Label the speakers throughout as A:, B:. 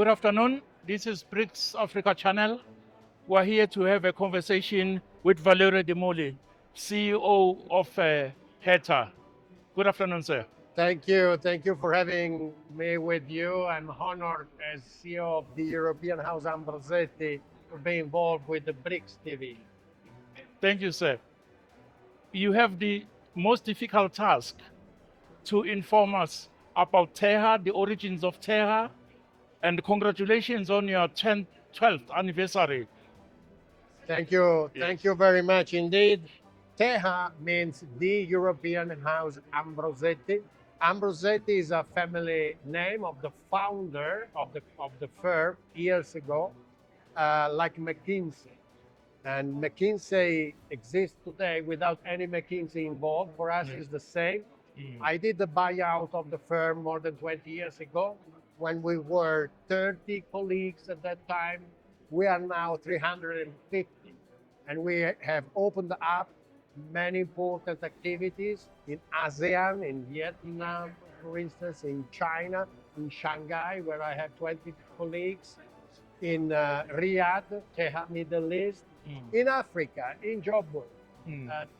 A: Good afternoon. This is BRICS Africa channel. We're here to have a conversation with Valerio De Molli, CEO of TEHA. Good afternoon, sir.
B: Thank you. Thank you for having me with you. I'm honored as CEO of the European House Ambrosetti to be involved with the BRICS TV.
A: Thank you, sir. You have the most difficult task to inform us about TEHA, the origins of TEHA, and congratulations on your 12th anniversary.
B: Thank you. Thank you very much indeed. TEHA means the European House Ambrosetti. Ambrosetti is a family name of the founder of the firm years ago, like McKinsey. And McKinsey exists today without any McKinsey involved. For us, it's the same. I did the buyout of the firm more than 20 years ago when we were 30 colleagues at that time. We are now 350. And we have opened up many important activities in ASEAN, in Vietnam, for instance, in China, in Shanghai, where I have 20 colleagues, in Riyadh, TEHA Middle East, in Africa, in Joburg,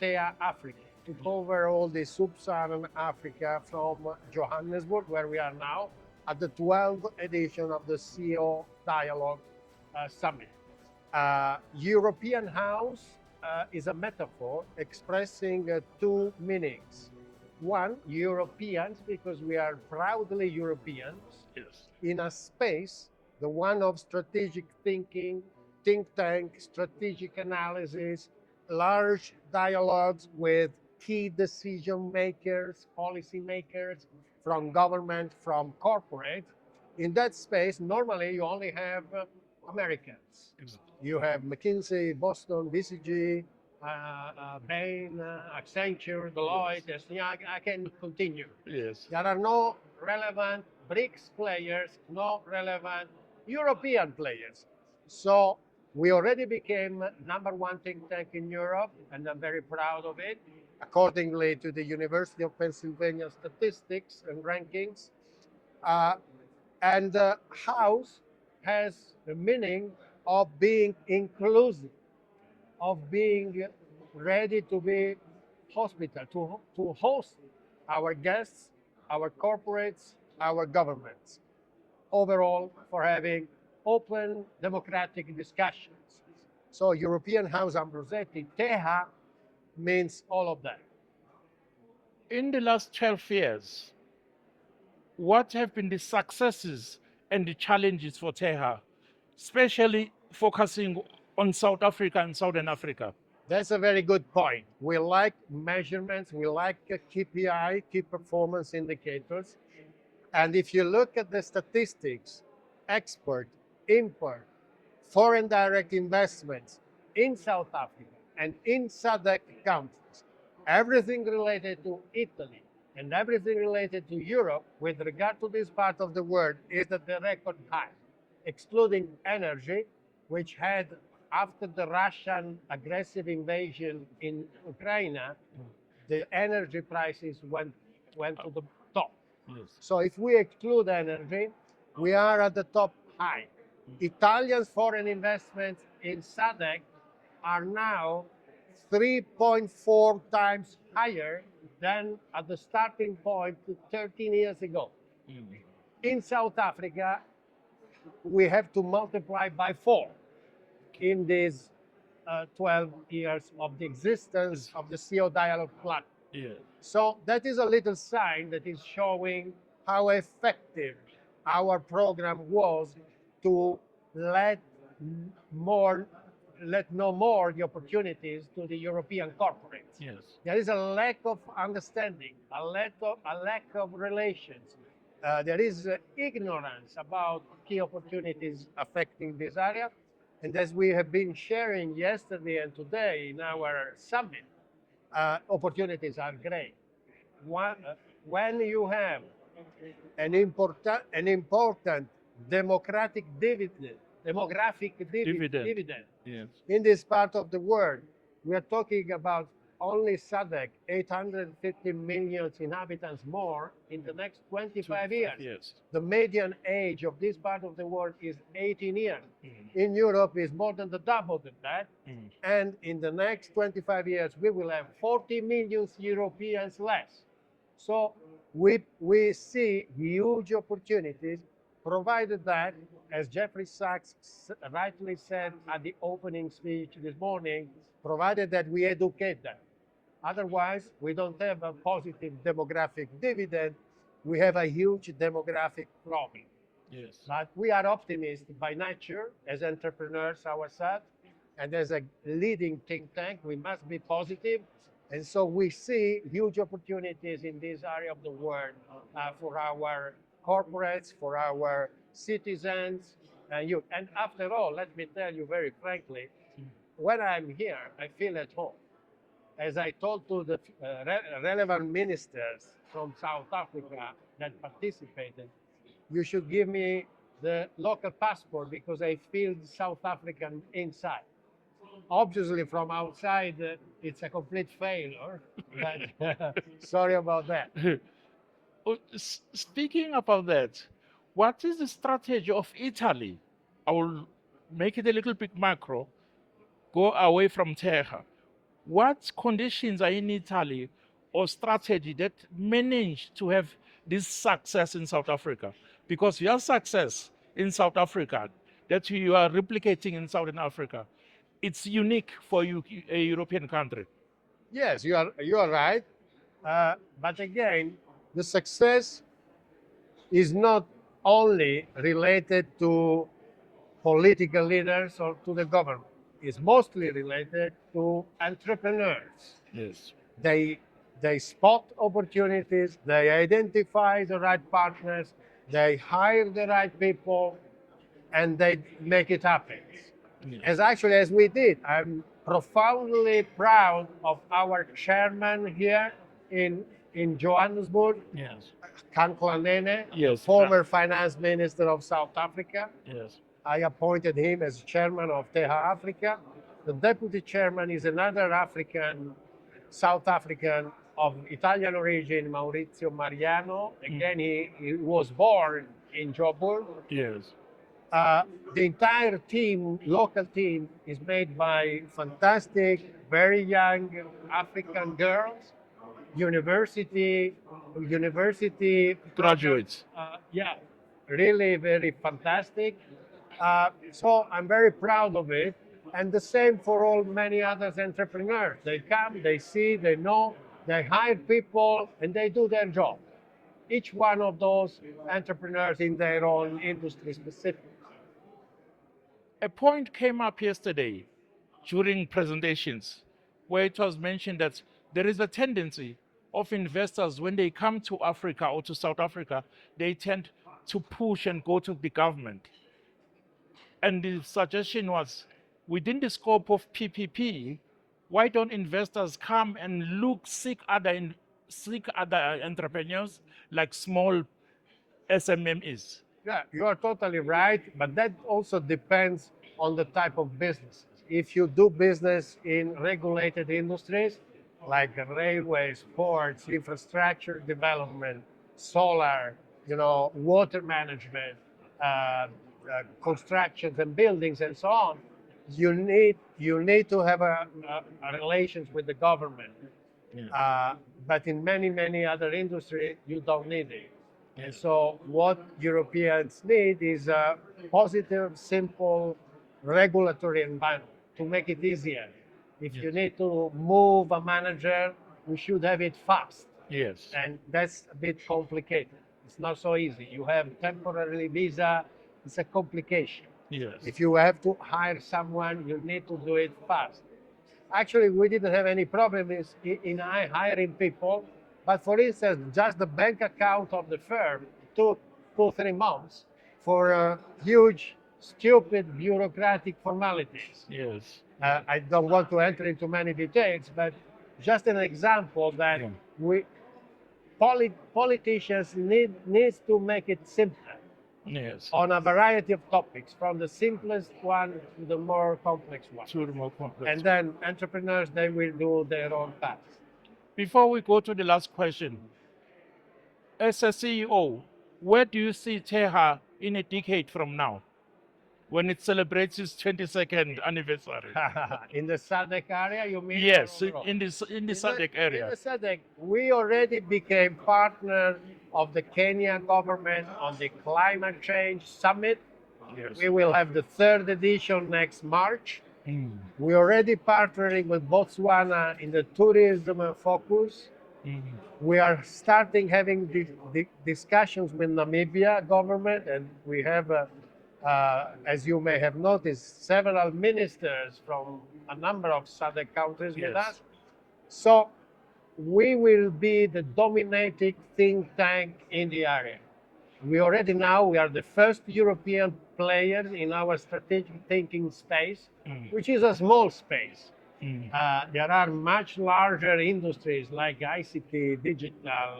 B: TEHA Africa, to cover all the sub-Saharan Africa from Johannesburg, where we are now, at the 12th edition of the CEO Dialogue Summit. European House is a metaphor expressing two meanings. One, Europeans, because we are proudly Europeans, in a space, the one of strategic thinking, think tank, strategic analysis, large dialogues with key decision makers, policy makers, from government, from corporate. In that space, normally you only have Americans. You have McKinsey, Boston, BCG, Bain, Accenture, Deloitte, I can continue.
A: Yes.
B: There are no relevant BRICS players, no relevant European players. So we already became #1 think tank in Europe, and I'm very proud of it, accordingly to the University of Pennsylvania statistics and rankings. And House has the meaning of being inclusive, of being ready to be hospital, to host our guests, our corporates, our governments. Overall, for having open democratic discussions. So European House Ambrosetti, TEHA, means all of that.
A: In the last 12 years, what have been the successes and the challenges for TEHA, especially focusing on South Africa and Southern Africa?
B: That's a very good point. We like measurements, we like KPI, key performance indicators. And if you look at the statistics, export, import, foreign direct investments in South Africa and in SADC countries, everything related to Italy and everything related to Europe with regard to this part of the world is at the record high, excluding energy, which had, after the Russian aggressive invasion in Ukraine, the energy prices went to the top.
A: Yes.
B: So if we exclude energy, we are at the top high. Italian foreign investments in SADC are now 3.4 times higher than at the starting point 13 years ago. In South Africa, we have to multiply by 4 in these 12 years of the existence of the CEO Dialogue platform.
A: Yeah.
B: So that is a little sign that is showing how effective our program was to let know more the opportunities to the European corporates.
A: Yes.
B: There is a lack of understanding, a lack of relations. There is ignorance about key opportunities affecting this area. And as we have been sharing yesterday and today in our summit, opportunities are great. When you have an important demographic dividend
A: Dividend. Yes.
B: in this part of the world, we are talking about only SADC, 850 million inhabitants more in the next 25 years.
A: Yes.
B: The median age of this part of the world is 18 years.
A: Mm.
B: In Europe, is more than the double than that.
A: Mm.
B: And in the next 25 years, we will have 40 million Europeans less. So we see huge opportunities, provided that, as Jeffrey Sachs rightly said at the opening speech this morning, provided that we educate them. Otherwise, we don't have a positive demographic dividend. We have a huge demographic problem.
A: Yes.
B: But we are optimists by nature as entrepreneurs ourselves, and as a leading think tank, we must be positive. And so we see huge opportunities in this area of the world for our corporates, for our citizens, and youth. And after all, let me tell you very frankly, when I'm here, I feel at home. As I told to the relevant ministers from South Africa that participated, you should give me the local passport because I feel South African inside. Obviously, from outside, it's a complete failure. But sorry about that.
A: Speaking about that, what is the strategy of Italy? I will make it a little bit macro, go away from TEHA. What conditions are in Italy or strategy that managed to have this success in South Africa? Because your success in South Africa that you are replicating in Southern Africa, it's unique for you, a European country.
B: Yes, you are right. But again, the success is not only related to political leaders or to the government. It's mostly related to entrepreneurs.
A: Yes.
B: They spot opportunities, they identify the right partners, they hire the right people, and they make it happen.
A: Yes.
B: As we did. I'm profoundly proud of our chairman here in Johannesburg,
A: Yes.
B: Kanklanene,
A: Yes.
B: former finance minister of South Africa.
A: Yes.
B: I appointed him as chairman of TEHA Africa. The deputy chairman is another African, South African of Italian origin, Maurizio Mariano. Again, he was born in Joburg.
A: Yes.
B: The entire team, local team, is made by fantastic, very young African girls, university
A: Graduates.
B: yeah, really very fantastic. So I'm very proud of it. And the same for all many other entrepreneurs. They come, they see, they know, they hire people, and they do their job. Each one of those entrepreneurs in their own industry specific.
A: A point came up yesterday during presentations where it was mentioned that there is a tendency of investors when they come to Africa or to South Africa, they tend to push and go to the government. And the suggestion was, within the scope of PPP, why don't investors come and seek other entrepreneurs like small SMEs?
B: Yeah, you are totally right, but that also depends on the type of business. If you do business in regulated industries like railways, ports, infrastructure development, solar, water management, constructions and buildings and so on, you need to have a relations with the government.
A: Yeah.
B: But in many other industries, you don't need it. And so what Europeans need is a positive, simple regulatory environment to make it easier. If you need to move a manager, we should have it fast.
A: Yes.
B: And that's a bit complicated. It's not so easy. You have temporary visa, it's a complication.
A: Yes.
B: If you have to hire someone, you need to do it fast. Actually, we didn't have any problems in hiring people. But for instance, just the bank account of the firm took 2-3 months for huge, stupid bureaucratic formalities.
A: Yes.
B: I don't want to enter into many details, but just an example that politicians need to make it simpler.
A: Yes.
B: on a variety of topics, from the simplest one to the more complex one.
A: To the more complex.
B: And then entrepreneurs, they will do their own path.
A: Before we go to the last question, as a CEO, where do you see TEHA in a decade from now, when it celebrates its 22nd anniversary?
B: In the SADC area, you mean?
A: Yes,
B: or overall?
A: in the SADC area.
B: In the SADC, we already became partner of the Kenyan government on the climate change summit.
A: Yes.
B: We will have the third edition next March.
A: Mm.
B: We're already partnering with Botswana in the tourism focus.
A: Mm.
B: We are starting having the discussions with Namibia government, and we have, as you may have noticed, several ministers from a number of SADC countries with
A: Yes.
B: us. So we will be the dominating think tank in the area. We already now, we are the first European player in our strategic thinking space, which is a small space. There are much larger industries like ICT, digital,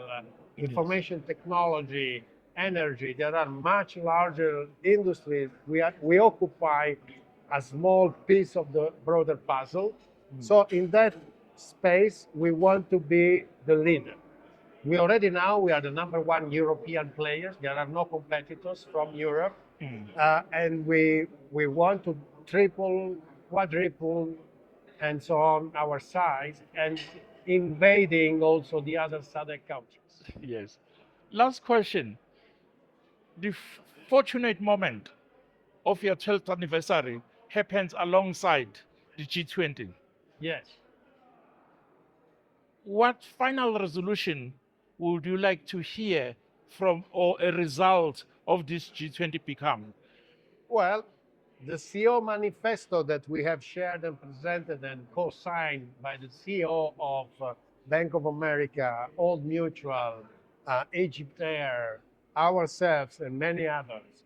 B: information technology, energy. There are much larger industries. We occupy a small piece of the broader puzzle. So in that space, we want to be the leader. We already now, we are the #1 European players. There are no competitors from Europe. And we want to triple, quadruple, and so on our size, and invading also the other SADC countries.
A: Yes. Last question. The fortunate moment of your 12th anniversary happens alongside the G20.
B: Yes.
A: What final resolution would you like to hear from, or a result of this G20 become?
B: Well, the CEO manifesto that we have shared and presented and co-signed by the CEO of Bank of America, Old Mutual, Egypt Air, ourselves, and many others,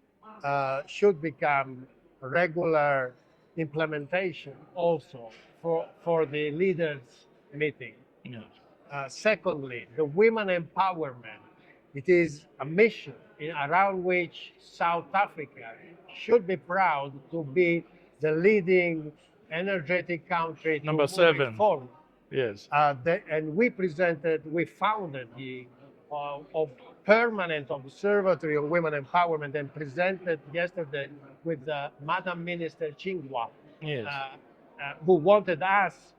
B: should become regular implementation also for the leaders meeting.
A: Yes.
B: Secondly, the women empowerment. It is a mission around which South Africa should be proud to be the leading energetic country
A: Number
B: to move it
A: 7.
B: forward.
A: Yes.
B: And we founded the permanent observatory on women empowerment and presented yesterday with Madam Minister Chingwa,
A: Yes.
B: who wanted us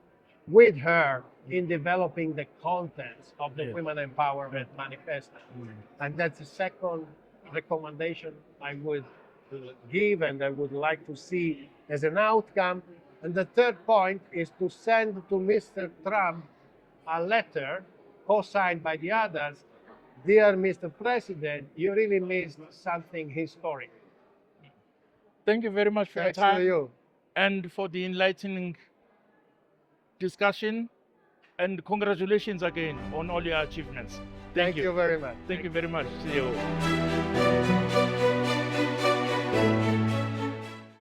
B: with her in developing the contents of the
A: Yes.
B: Women Empowerment Manifesto. And that's the second recommendation I would give and I would like to see as an outcome. And the third point is to send to Mr. Trump a letter co-signed by the others. Dear Mr. President, you really missed something historic.
A: Thank you very much for
B: Thanks
A: your time
B: to you.
A: and for the enlightening discussion. And congratulations again on all your achievements.
B: Thank you very much.
A: Thank you very much, CEO.